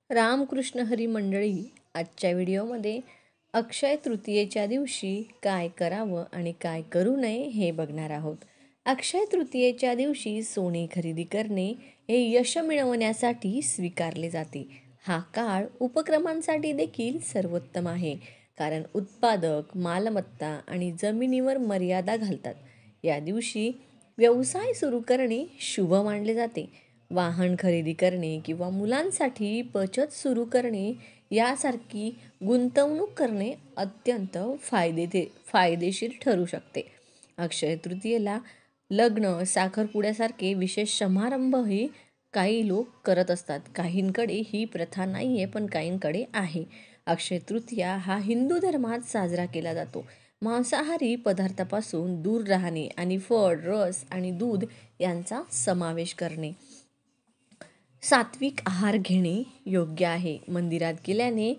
रामकृष्ण हरी मंडळी, आजच्या व्हिडिओमध्ये अक्षय तृतीयेच्या दिवशी काय करावं आणि काय करू नये हे बघणार आहोत. अक्षय तृतीयेच्या दिवशी सोने खरेदी करणे हे यश मिळवण्यासाठी स्वीकारले जाते. हा काळ उपक्रमांसाठी देखील सर्वोत्तम आहे, कारण उत्पादक मालमत्ता आणि जमिनीवर मर्यादा घालतात. या दिवशी व्यवसाय सुरू करणे शुभ मानले जाते. वाहन खरेदी करणे किंवा मुलांसाठी बचत सुरू करणे यासारखी गुंतवणूक करणे अत्यंत फायदेशीर ठरू शकते. अक्षय तृतीयेला लग्न, साखरपुड्यासारखे विशेष समारंभही काही लोक करत असतात. काहींकडे ही प्रथा नाही आहे, पण काहींकडे आहे. अक्षय तृतीया हा हिंदू धर्मात साजरा केला जातो. मांसाहारी पदार्थापासून दूर राहणे आणि फळ, रस आणि दूध यांचा समावेश करणे. सात्विक आहार घेणे योग्य आहे. मंदिरात गेल्याने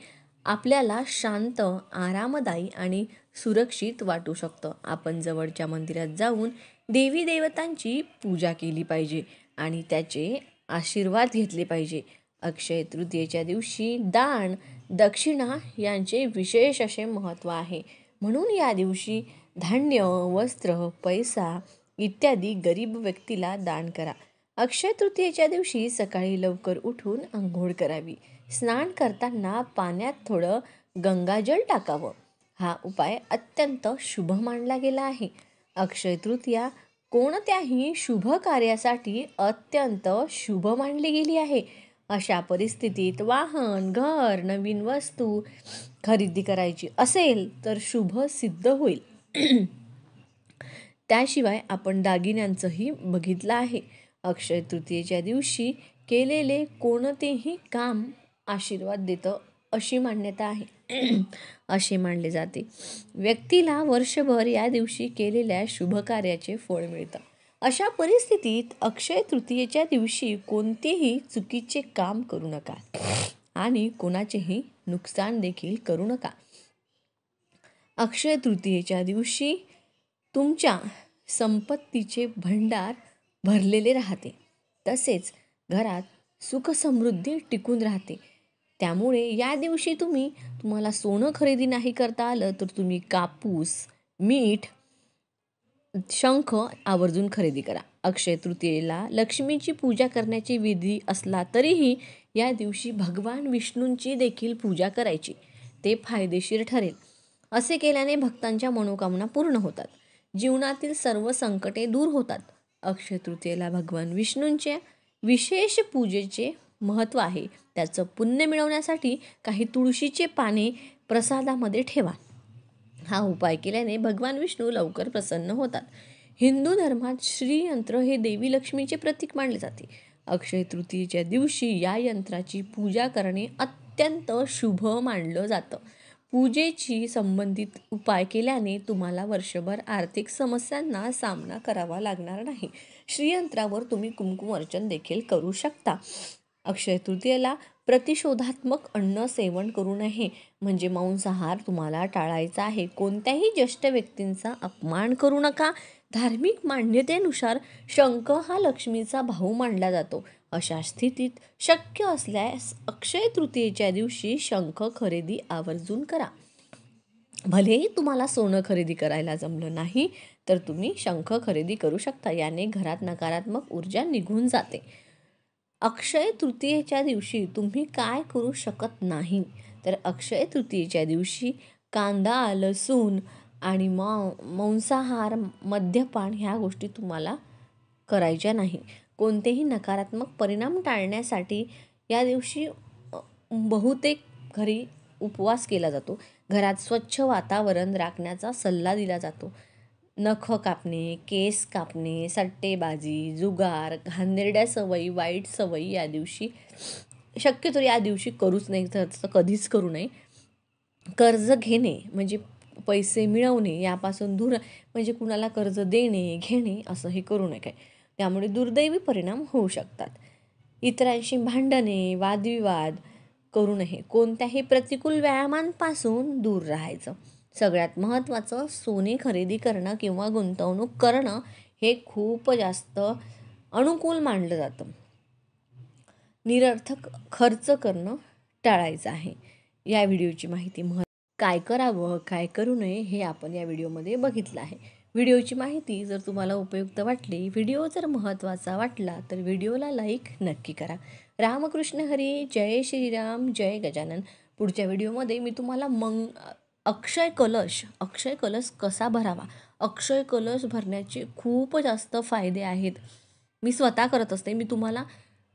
आपल्याला शांत, आरामदायी आणि सुरक्षित वाटू शकतं. आपण जवळच्या मंदिरात जाऊन देवी देवतांची पूजा केली पाहिजे आणि त्याचे आशीर्वाद घेतले पाहिजे. अक्षय तृतीयेच्या दिवशी दान, दक्षिणा यांचे विशेष असे महत्त्व आहे. म्हणून या दिवशी धान्य, वस्त्र, पैसा इत्यादी गरीब व्यक्तीला दान करा. अक्षय तृतीयेच्या दिवशी सकाळी लवकर उठून आंघोळ करावी. स्नान करताना पाण्यात थोडं गंगाजल टाकावं. हा उपाय अत्यंत शुभ मानला गेला आहे. अक्षय तृतीया कोणत्याही शुभ कार्यासाठी अत्यंत शुभ मानली गेली आहे. अशा परिस्थितीत वाहन, घर, नवीन वस्तू खरेदी करायची असेल तर शुभ सिद्ध होईल. त्याशिवाय आपण दागिन्यांचंही बघितलं आहे. अक्षय तृतीयेच्या दिवशी केलेले कोणतेही काम आशीर्वाद देतं अशी मान्यता आहे. असे मानले जाते. व्यक्तीला वर्षभर या दिवशी केलेल्या शुभ कार्याचे फळ मिळतं. अशा परिस्थितीत अक्षय तृतीयेच्या दिवशी कोणतेही चुकीचे काम करू नका आणि कोणाचेही नुकसान देखील करू नका. अक्षय तृतीयेच्या दिवशी तुमच्या संपत्तीचे भंडार भरलेले राहते. तसेच घरात सुखसमृद्धी टिकून राहते. त्यामुळे या दिवशी तुम्हाला सोनं खरेदी नाही करता आलं तर तुम्ही कापूस, मीठ, शंख आवर्जून खरेदी करा. अक्षय तृतीयेला लक्ष्मीची पूजा करण्याची विधी असला तरीही या दिवशी भगवान विष्णूंची देखील पूजा करायची. ते फायदेशीर ठरेल. असे केल्याने भक्तांच्या मनोकामना पूर्ण होतात. जीवनातील सर्व संकटे दूर होतात. अक्षय तृतीयेला भगवान विष्णूंच्या विशेष पूजेचे महत्त्व आहे. त्याचं पुण्य मिळवण्यासाठी काही तुळशीचे पाने प्रसादामध्ये ठेवा. हा उपाय केल्याने भगवान विष्णू लवकर प्रसन्न होतात. हिंदू धर्मात श्रीयंत्र हे देवी लक्ष्मीचे प्रतीक मानले जाते. अक्षय तृतीयेच्या दिवशी या यंत्राची पूजा करणे अत्यंत शुभ मानलं जातं. पूजेशी संबंधित उपाय केल्याने तुम्हाला वर्षभर आर्थिक समस्यांना सामना करावा लागणार नाही. श्रीयंत्रावर तुम्ही कुंकुम अर्चन देखील करू शकता. अक्षय तृतीयेला प्रतिशोधात्मक अन्न सेवन करू नये, म्हणजे मांसाहार तुम्हाला टाळायचा आहे. कोणत्याही ज्येष्ठ व्यक्तींचा अपमान करू नका. धार्मिक मान्यतेनुसार शंख हा लक्ष्मीचा भाऊ मानला जातो. अशा स्थितीत शक्य असल्यास अक्षय तृतीयेच्या दिवशी शंख खरेदी आवर्जून करा. भलेही तुम्हाला सोनं खरेदी करायला जमलं नाही तर तुम्ही शंख खरेदी करू शकता. याने घरात नकारात्मक ऊर्जा निघून जाते. अक्षय तृतीयेच्या दिवशी तुम्ही काय करू शकत नाही तर अक्षय तृतीयेच्या दिवशी कांदा, लसूण आणि मांसाहार, मद्यपान ह्या गोष्टी तुम्हाला करायच्या नाही. कोणतेही नकारात्मक परिणाम टाळण्यासाठी या दिवशी बहुतेक घरी उपवास केला जातो. घरात स्वच्छ वातावरण राखण्याचा सल्ला दिला जातो. नख कापणे, केस कापणे, सट्टेबाजी, जुगार, घाणेरड्या सवयी, वाईट सवयी या दिवशी शक्यतो या दिवशी करूच नाही. तर कधीच करू नये. कर्ज घेणे म्हणजे पैसे मिळवणे यापासून दूर, म्हणजे कुणाला कर्ज देणे, घेणे असंही करू नये. त्यामुळे दुर्दैवी परिणाम होऊ शकतात. इतरांशी भांडणे, वादविवाद करू नये. कोणत्याही प्रतिकूल व्यायामांपासून दूर राहायचं. सगळ्यात महत्त्वाचं, सोने खरेदी करणं किंवा गुंतवणूक करणं हे खूप जास्त अनुकूल मानलं जातं. निरर्थक खर्च करणं टाळायचा आहे. या व्हिडिओची माहिती काय करावं काय करू नये हे आपण या व्हिडिओमध्ये बघितलं आहे. व्हिडिओची माहिती जर तुम्हाला उपयुक्त वाटली, व्हिडिओ जर महत्त्वाचा वाटला तर व्हिडिओला लाईक नक्की करा. रामकृष्ण हरी, जय श्रीराम, जय गजानन. पुढच्या व्हिडिओमध्ये मी तुम्हाला अक्षय कलश कसा भरावा, अक्षय कलश भरण्याचे खूप जास्त फायदे आहेत. मी स्वतः करत असते. मी तुम्हाला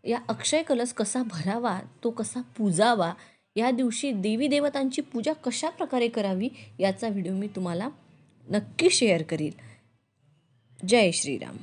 या अक्षय कलश कसा भरावा, तो कसा पूजावा, या दिवशी देवी देवतांची पूजा कशा प्रकारे करावी याचा व्हिडिओ मी तुम्हाला नक्की शेअर करील. जय श्रीराम.